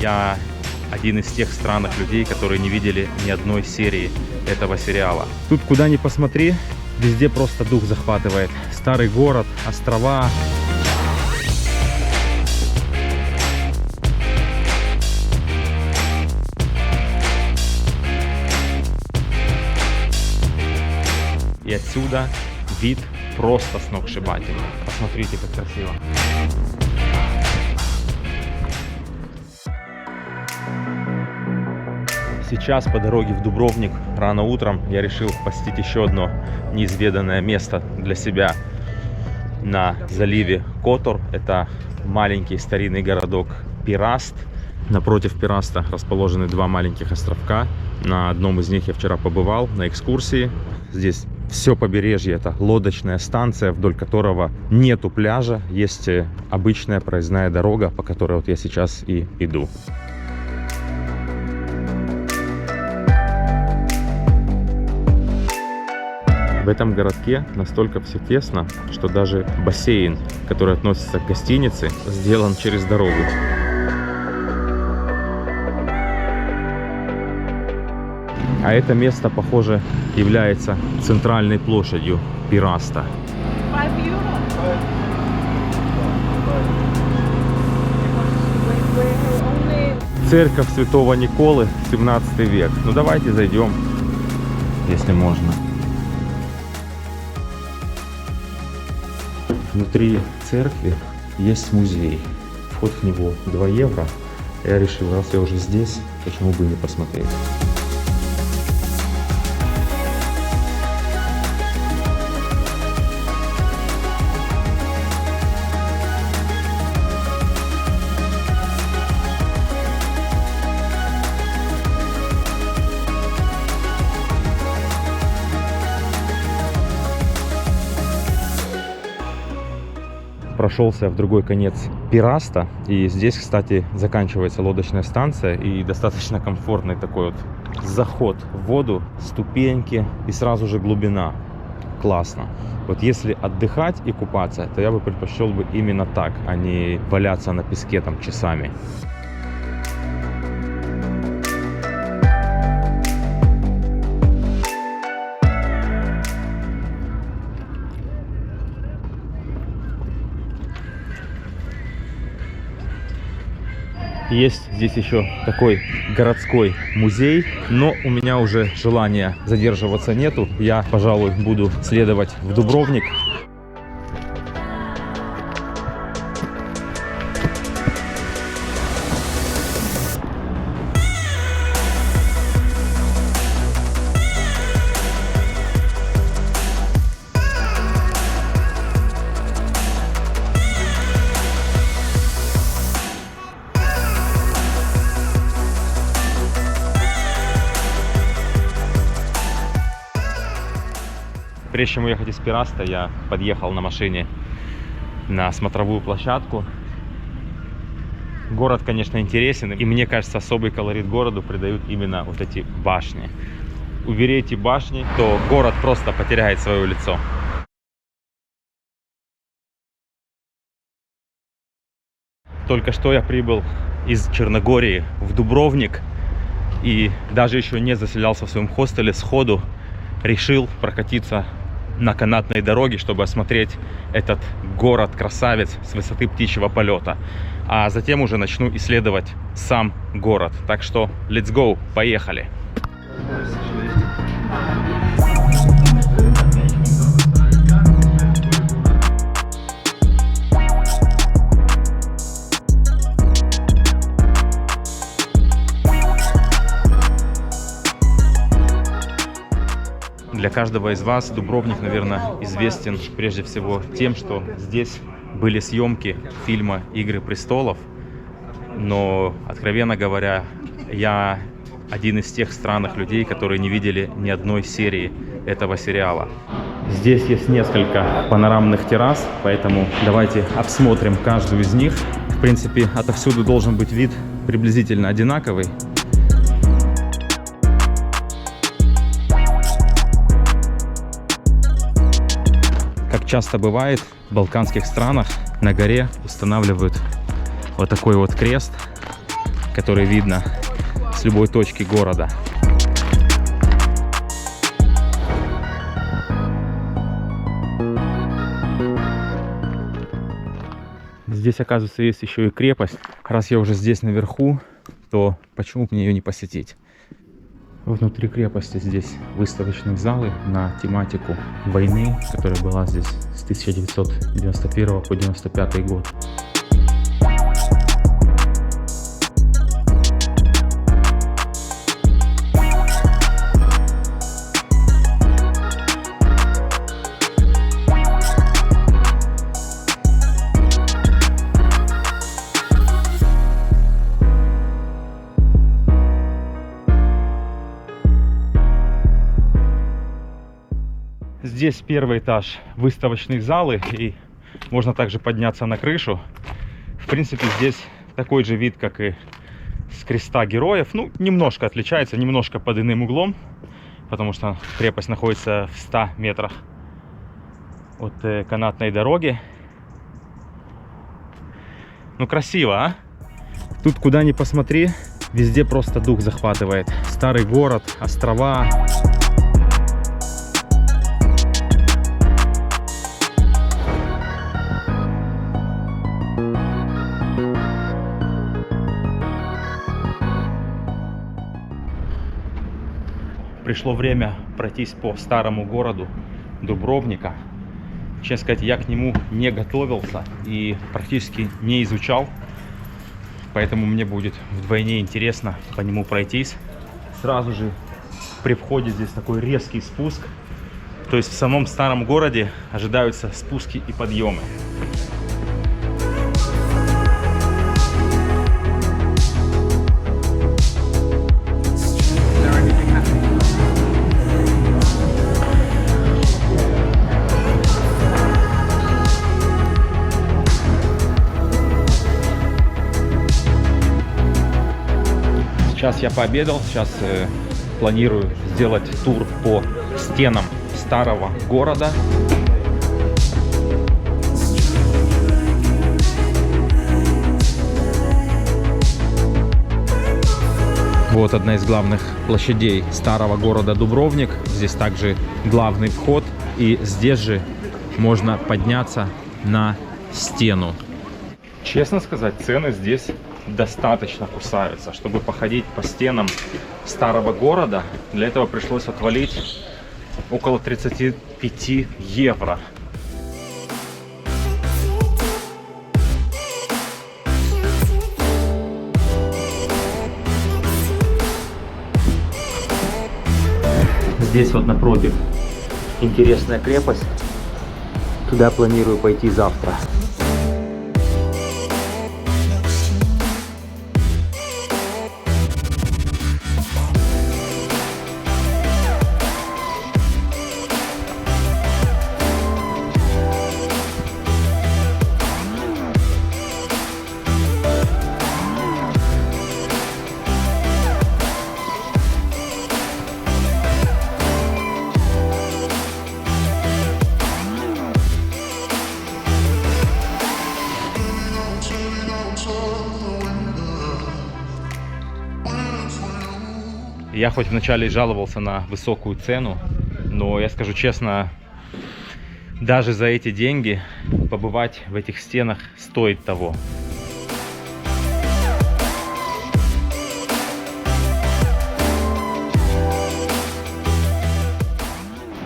Я один из тех странных людей, которые не видели ни одной серии этого сериала. Тут куда ни посмотри, везде просто дух захватывает. Старый город, острова. И отсюда вид просто сногсшибательный. Посмотрите, как красиво. Сейчас по дороге в Дубровник рано утром я решил посетить еще одно неизведанное место для себя на заливе Котор. Это маленький старинный городок Пираст. Напротив Пираста расположены два маленьких островка. На одном из них я вчера побывал на экскурсии. Здесь все побережье — это лодочная станция, вдоль которого нету пляжа. Есть обычная проездная дорога, по которой вот я сейчас и иду. В этом городке настолько все тесно, что даже бассейн, который относится к гостинице, сделан через дорогу. А это место, похоже, является центральной площадью Пираста. Церковь Святого Николы, 17 век. Ну давайте зайдем, если можно. Внутри церкви есть музей. Вход в него 2 евро. Я решил, раз я уже здесь, почему бы не посмотреть. Прошелся в другой конец Пираста, и здесь, кстати, заканчивается лодочная станция, и достаточно комфортный такой вот заход в воду, ступеньки и сразу же глубина. Классно. Вот если отдыхать и купаться, то я бы предпочел бы именно так, а не валяться на песке там часами. Есть здесь еще такой городской музей, но у меня уже желания задерживаться нету. Я, пожалуй, буду следовать в Дубровник. Прежде чем уехать из Пираста, я подъехал на машине на смотровую площадку. Город, конечно, интересен, и мне кажется, особый колорит городу придают именно вот эти башни. Убери эти башни, то город просто потеряет свое лицо. Только что я прибыл из Черногории в Дубровник, и даже еще не заселялся в своем хостеле, сходу решил прокатиться на канатной дороге, чтобы осмотреть этот город-красавец с высоты птичьего полета. А затем уже начну исследовать сам город. Так что, let's go, поехали! Для каждого из вас Дубровник, наверное, известен прежде всего тем, что здесь были съемки фильма «Игры престолов». Но, откровенно говоря, я один из тех странных людей, которые не видели ни одной серии этого сериала. Здесь есть несколько панорамных террас, поэтому давайте обсмотрим каждую из них. В принципе, отовсюду должен быть вид приблизительно одинаковый. Как часто бывает в балканских странах, на горе устанавливают вот такой вот крест который видно с любой точки города. Здесь, оказывается, есть еще и крепость. Раз я уже здесь наверху, то почему бы мне ее не посетить? Внутри крепости здесь выставочные залы на тематику войны, которая была здесь с 1991 по 1995 год. Здесь первый этаж выставочных залы, и можно также подняться на крышу. В принципе, здесь такой же вид, как и с креста героев. Ну, немножко отличается, немножко под иным углом, потому что крепость находится в 100 метрах от канатной дороги. Ну, красиво, а? Тут куда ни посмотри, везде просто дух захватывает. Старый город, острова. Пришло время пройтись по старому городу Дубровника. Честно сказать, я к нему не готовился и практически не изучал. Поэтому мне будет вдвойне интересно по нему пройтись. Сразу же при входе здесь такой резкий спуск. То есть в самом старом городе ожидаются спуски и подъемы. Сейчас я пообедал, сейчас планирую сделать тур по стенам старого города. Вот одна из главных площадей старого города Дубровник. Здесь также главный вход, и здесь же можно подняться на стену. Честно сказать, цены здесь достаточно кусаются. Чтобы походить по стенам старого города, для этого пришлось отвалить около 35 евро. Здесь вот напротив интересная крепость. Туда планирую пойти завтра. Я хоть вначале жаловался на высокую цену, но я скажу честно, даже за эти деньги побывать в этих стенах стоит того.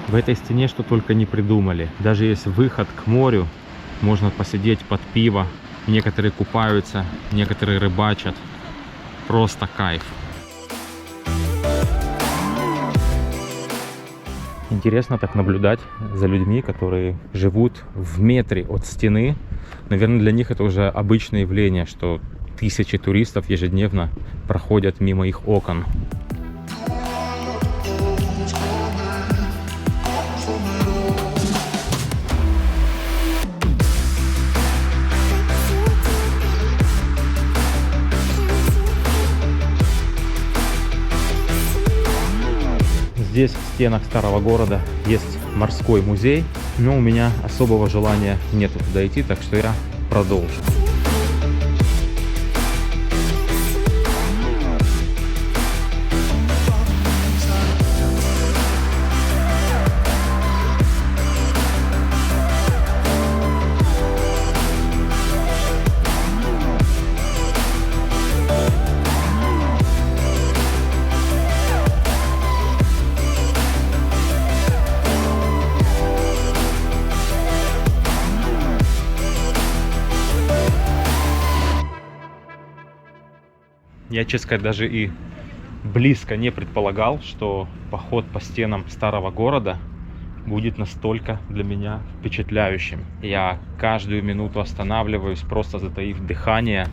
В этой стене что только не придумали. Даже есть выход к морю, можно посидеть под пиво. Некоторые купаются, некоторые рыбачат. Просто кайф. Интересно так наблюдать за людьми, которые живут в метре от стены. Наверное, для них это уже обычное явление, что тысячи туристов ежедневно проходят мимо их окон. Здесь, в стенах старого города, есть морской музей, но у меня особого желания нет туда идти, так что я продолжу. Я, честно сказать, даже и близко не предполагал, что поход по стенам старого города будет настолько для меня впечатляющим. Я каждую минуту останавливаюсь, просто затаив дыхание.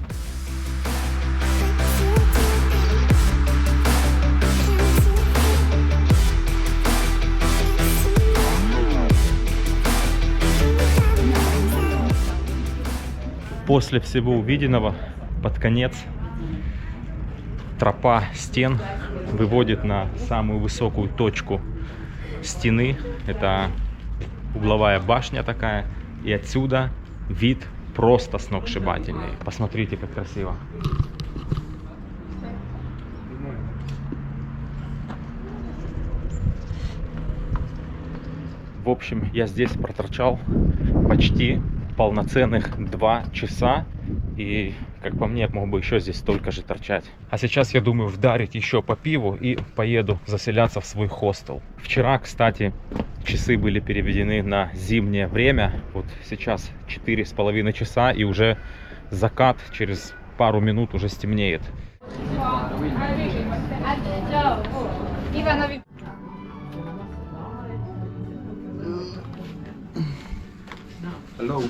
После всего увиденного, под конец, тропа стен выводит на самую высокую точку стены. Это угловая башня такая. И отсюда вид просто сногсшибательный. Посмотрите, как красиво. В общем, я здесь проторчал почти полноценных 2 часа. И, как по мне, мог бы еще здесь столько же торчать. А сейчас я думаю вдарить еще по пиву и поеду заселяться в свой хостел. Вчера, кстати, часы были переведены на зимнее время. Вот сейчас 4,5 часа и уже закат, через пару минут уже стемнеет. Hello.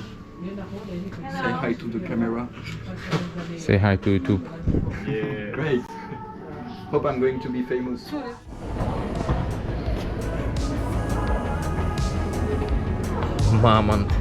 Say hi to the camera. Say hi to YouTube. Yeah. Great. Hope I'm going to be famous. Мамонт.